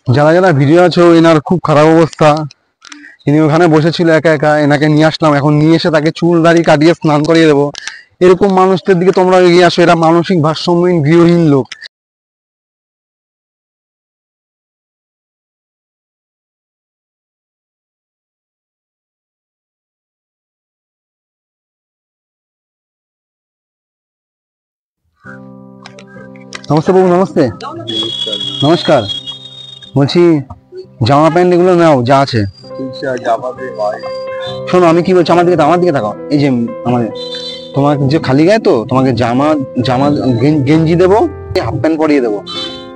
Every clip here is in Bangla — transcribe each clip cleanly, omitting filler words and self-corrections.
যারা যারা ভিডিও আছো, এনার খুব খারাপ অবস্থা। ইনি ওখানে বসেছিল একা একা, এনাকে নিয়ে আসলাম। এখন নিয়ে এসে তাকে চুল দাড়ি কাটিয়ে স্নান করিয়ে দেবো। এরকম মানুষদের দিকে তোমরা এগিয়ে আসো। এরা মানসিক ভারসাম্যহীন গৃহহীন লোক। নমস্তে বাবু, নমস্তে। নমস্কার। বলছি জামা প্যান্ট এগুলো নাও যা আছে। শোনো আমি কি বলছি, আমার দিকে তাকাও। এই যে আমাদের তোমার যে খালি গায়ে, তো তোমাকে জামা জামা গেঞ্জি দেবো, হাফ প্যান্ট পরিয়ে দেবো,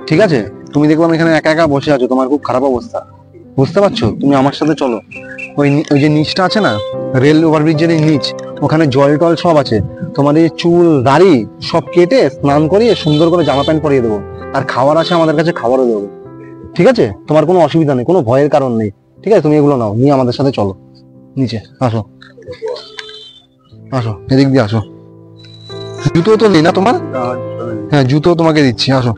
ঠিক আছে? তুমি দেখলাম এখানে একা একা বসে আছো, তোমার খুব খারাপ অবস্থা, বুঝতে পারছো? তুমি আমার সাথে চলো। ওই যে নিচটা আছে না, রেল ওভারব্রিজের এই নিচ, ওখানে জল টল সব আছে। তোমার এই চুল দাড়ি সব কেটে স্নান করিয়ে সুন্দর করে জামা প্যান্ট পরিয়ে দেবো। আর খাবার আছে আমাদের কাছে, খাবারও দেবো, ঠিক আছে? তোমার কোনো অসুবিধা নেই, কোনো ভয়ের কারণ নেই, ঠিক আছে? তুমি এগুলো নাও, নিয়ে আমাদের সাথে চলো। নিচে আসো, আসো, এদিক দিয়ে আসো। জুতো তো নেই না তোমার? হ্যাঁ, জুতো তোমাকে দিচ্ছি, আসো।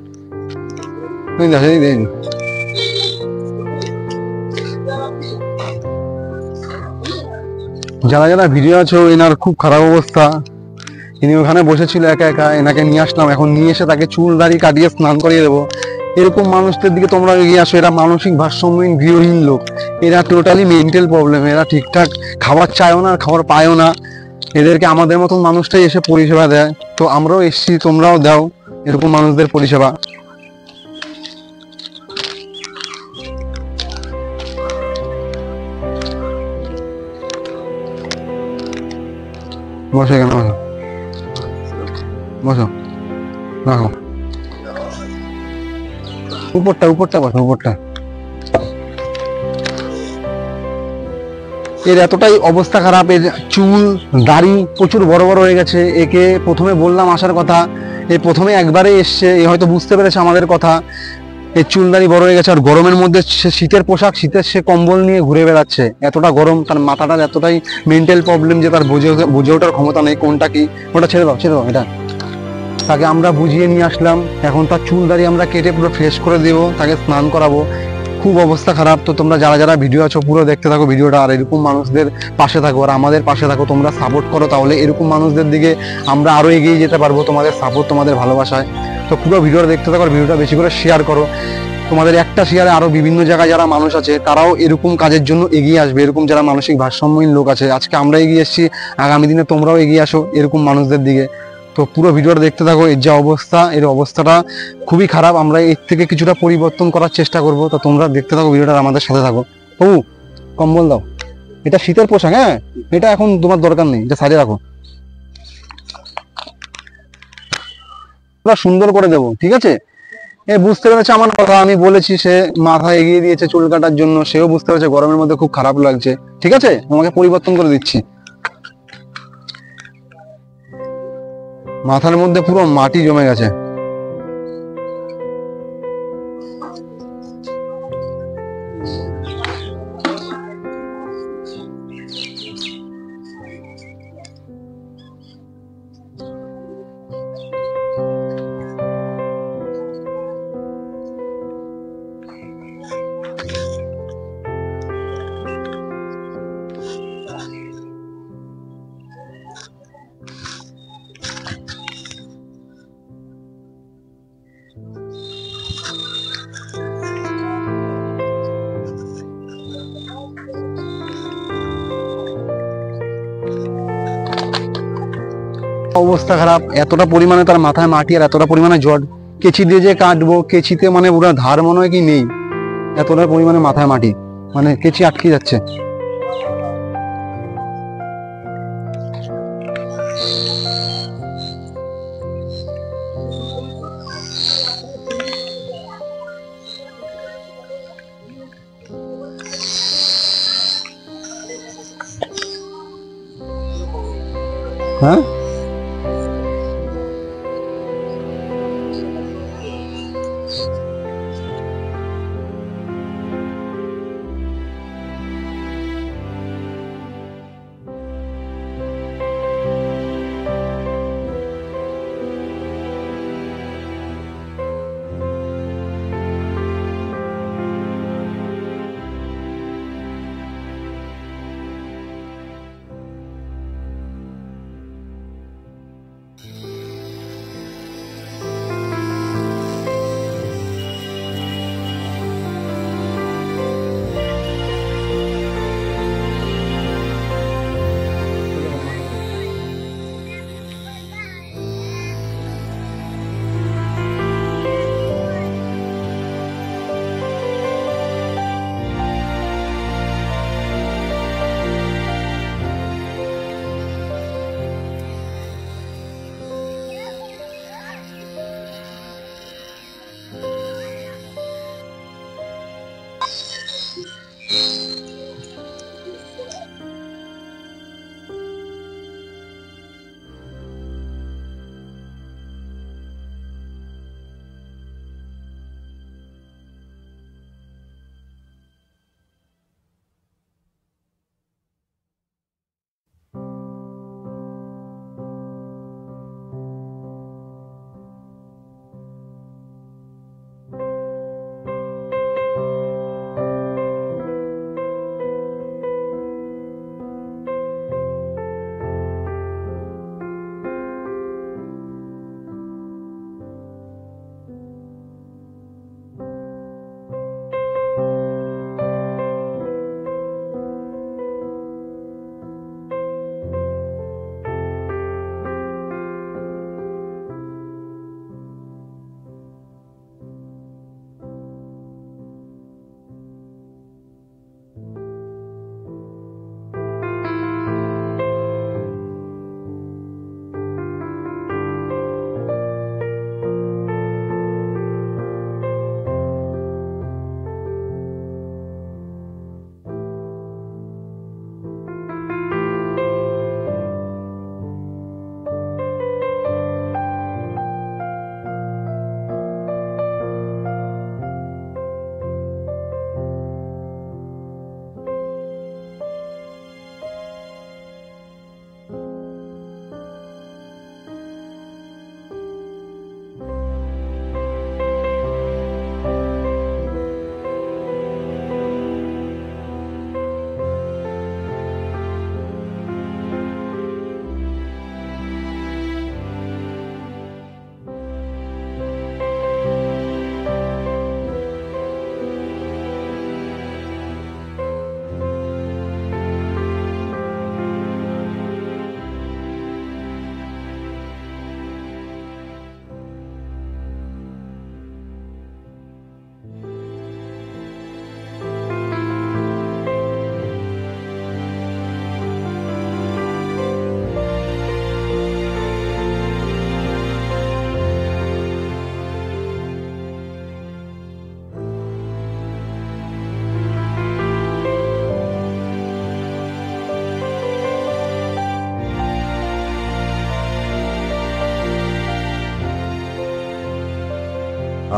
যারা যারা ভিডিও আছো, এনার খুব খারাপ অবস্থা। ইনি ওখানে বসেছিল একা একা, এনাকে নিয়ে আসলাম। এখন নিয়ে এসে তাকে চুল দাড়ি কাটিয়ে স্নান করিয়ে দেবো। এরকম মানুষদের দিকে তোমরা এগিয়ে আসো। এরা মানসিক ভারসাম্যহীন গৃহহীন লোক। এরা টোটালি মেন্টাল প্রবলেম। এরা ঠিকঠাক খাবার চায়ও না, খাবার পায়ও না। এদেরকে আমাদের মতন মানুষটাই এসে পরিষেবা দেয়। তো আমরাও এসছি, তোমরাও দাও এরকম মানুষদের পরিষেবা। বসো এখানে, বসো, বসো, রাখো। উপরটা বসো, উপরটা। এর এতটাই অবস্থা খারাপ, এর চুল দাড়ি প্রচুর বড় বড় হয়ে গেছে। একে প্রথমে বললাম আসার কথা, এ প্রথমে একবারে এসছে, এ হয়তো বুঝতে পেরেছে আমাদের কথা। এর চুল দাড়ি বড় হয়ে গেছে, আর গরমের মধ্যে সে শীতের পোশাক, শীতের সে কম্বল নিয়ে ঘুরে বেড়াচ্ছে। এতটা গরম, তার মাথাটার এতটাই মেন্টাল প্রবলেম যে তার বুঝে ওঠার ক্ষমতা নেই কোনটা কি। ওটা ছেড়ে দাও, ছেড়ে দাও এটা। তাকে আমরা বুঝিয়ে নিয়ে আসলাম। এখন তার চুল দাড়ি আমরা কেটে পুরো ফ্রেশ করে দেবো, তাকে স্নান করাবো। খুব অবস্থা খারাপ। তো তোমরা যারা যারা ভিডিও আছো, পুরো দেখতে থাকো ভিডিওটা, আর এরকম মানুষদের পাশে থাকো, আর আমাদের পাশে থাকো। তোমরা সাপোর্ট করো, তাহলে এরকম মানুষদের দিকে আমরা আরো এগিয়ে যেতে পারবো, তোমাদের সাপোর্ট, তোমাদের ভালোবাসায়। তো পুরো ভিডিওটা দেখতে থাকো, ভিডিওটা বেশি করে শেয়ার করো। তোমাদের একটা শেয়ারে আরো বিভিন্ন জায়গায় যারা মানুষ আছে, তারাও এরকম কাজের জন্য এগিয়ে আসবে। এরকম যারা মানসিক ভারসাম্যহীন লোক আছে, আজকে আমরা এগিয়ে এসেছি, আগামী দিনে তোমরাও এগিয়ে আসো এরকম মানুষদের দিকে। তো পুরো ভিডিওটা দেখতে থাকো। এর যে অবস্থা, এর অবস্থাটা খুবই খারাপ। আমরা এর থেকে কিছুটা পরিবর্তন করার চেষ্টা করব। তো তোমরা দেখতে থাকো ভিডিওটা, আমাদের সাথে থাকো। ও কম্বল দাও, এটা শীতের পোশাক, হ্যাঁ এটা এখন তোমার দরকার নেই, এটা সাইডে রাখো। পুরো সুন্দর করে দেবো, ঠিক আছে? এ বুঝতে পেরেছে আমার কথা, আমি বলেছি, সে মাথা এগিয়ে দিয়েছে চুল কাটার জন্য। সেও বুঝতে পেরেছে গরমের মধ্যে খুব খারাপ লাগছে, ঠিক আছে? তোমাকে পরিবর্তন করে দিচ্ছি। মাথার মধ্যে পুরো মাটি জমে গেছে। অবস্থা খারাপ, এতটা পরিমাণে তার মাথায় মাটি, আর এতটা পরিমাণে জট। কেচি দিয়ে যে কাটবো, কেচিতে মানে পুরো ধার মনে হয় কি নেই, এতটা পরিমাণে মাথায় মাটি, মানে কেচি আটকে যাচ্ছে। হ্যাঁ,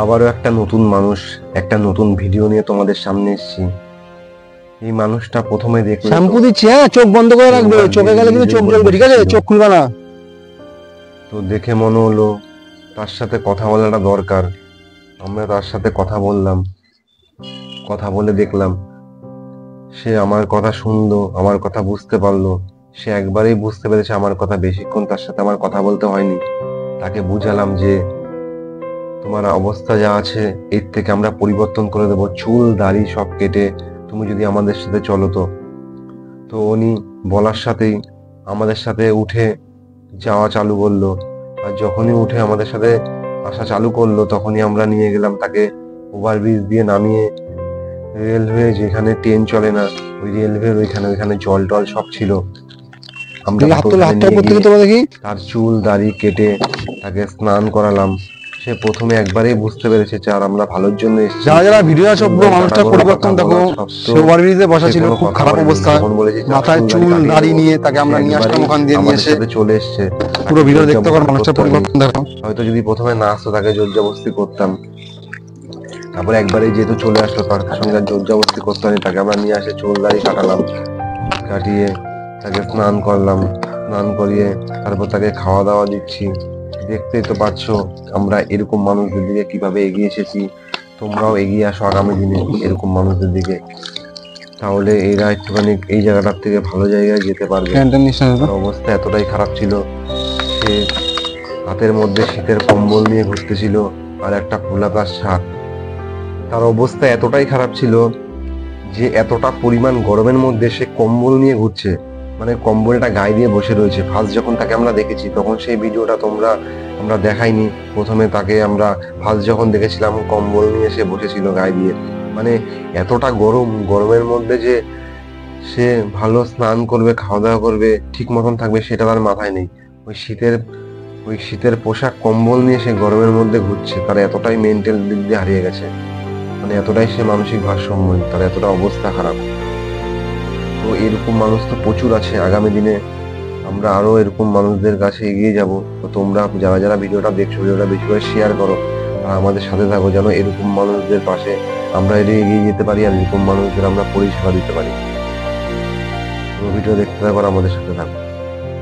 আবারও একটা নতুন মানুষ, একটা নতুন ভিডিও নিয়ে তোমাদের সামনে এসেছি। এই মানুষটা প্রথমে দেখলে শ্যাম্পু দিচ্ছি, হ্যাঁ চোখ বন্ধ করে রাখবে, চোখে গেলে কিন্তু চোখ জ্বলবে, ঠিক আছে? চোখ খুলবা না। তো দেখে মনে হলো তার সাথে কথা বলাটা দরকার। আমরা তার সাথে কথা বললাম, কথা বলে দেখলাম সে আমার কথা শুনলো, আমার কথা বুঝতে পারলো। সে একবারেই বুঝতে পেরেছে আমার কথা, বেশিক্ষণ তার সাথে আমার কথা বলতে হয়নি। তাকে বুঝালাম যে তোমার অবস্থা যা আছে এর থেকে আমরা পরিবর্তন করে দেবো, চুল দাড়ি সব কেটে তুমি যদি আমাদের সাথে চলো। তো উনি বলার সাথেই আমাদের সাথে উঠে যাওয়া চালু করলো। আর যখনই উঠে আমাদের সাথে আসা চালু করলো তখনই আমরা নিয়ে গেলাম তাকে ওভারব্রিজ দিয়ে নামিয়ে রেলওয়ে, যেখানে ট্রেন চলে না, ওই রেলওয়ের ওইখানে জল টল সব ছিল। আমরা তার চুল দাড়ি কেটে তাকে স্নান করালাম। সে প্রথমে একবারেই বুঝতে পেরেছে যে আর আমরা ভালোর জন্য এসেছি। যারা যারা ভিডিও আছে পুরো মানুষটা পরিবর্তন দেখো। সে ওভারব্রিজে বসা ছিল, খুব খারাপ অবস্থা, মাথায় চুল দাড়ি নিয়ে তাকে আমরা নিয়ে আসলাম, ওখান দিয়ে নিয়ে এসে চলে এসেছে। পুরো ভিডিও দেখতে পারো, মানুষটা পরিবর্তন দেখো। হয়তো যদি প্রথমে না আসতো তাকে জোরজবস্তি করতাম, তারপরে একবারে যেহেতু চলে আসলো তার সঙ্গে জোরজবস্তি করতে হয়নি। তাকে আমরা নিয়ে আসে চুল দাড়ি কাটালাম, কাটিয়ে তাকে স্নান করলাম, স্নান করিয়ে তারপর তাকে খাওয়া দাওয়া দিচ্ছি। দেখতেই তো পাচ্ছো আমরা এরকম মানুষদের দিকে কিভাবে এগিয়ে এসেছি। তোমরাও এগিয়ে আসো আগামী দিনে এরকম মানুষদের দিকে, তাহলে এরা একটুখানি এই জায়গাটার থেকে ভালো জায়গায় যেতে পারবে। অবস্থা এতটাই খারাপ ছিল, সে হাতের মধ্যে শীতের কম্বল নিয়ে ঘুরতেছিল আর একটা খোলা তার শার্ট। তার অবস্থা এতটাই খারাপ ছিল যে এতটা পরিমাণ গরমের মধ্যে সে কম্বল নিয়ে ঘুরছে, মানে কম্বলটা গায়ে দিয়ে বসে রয়েছে। ফার্স্ট যখন তাকে আমরা দেখেছি তখন সেই ভিডিওটা আমরা দেখাইনি। প্রথমে তাকে আমরা ফার্স্ট যখন দেখেছিলাম কম্বল নিয়ে সে বসেছিল গায়ে দিয়ে, মানে এতটা গরমের মধ্যে যে সে ভালো স্নান করবে, খাওয়া দাওয়া করবে, ঠিক মতন থাকবে সেটা তার মাথায় নেই। ওই শীতের পোশাক কম্বল নিয়ে সে গরমের মধ্যে ঘুরছে। তার এতটাই মেন্টাল দিক দিয়ে হারিয়ে গেছে, মানে এতটাই সে মানসিক ভারসাম্যহীন, তার এতটা অবস্থা খারাপ। তো এরকম মানুষ তো প্রচুর আছে। আগামী দিনে আমরা আরো এরকম মানুষদের কাছে এগিয়ে যাব। তো তোমরা যারা যারা ভিডিওটা দেখছো, ভিডিওটা বেশি করে শেয়ার করো আর আমাদের সাথে থাকো, যেন এরকম মানুষদের পাশে আমরা এগিয়ে যেতে পারি আর এরকম মানুষদের আমরা পরিষেবা দিতে পারি। ভিডিও দেখতে থাকো, আমাদের সাথে থাকো।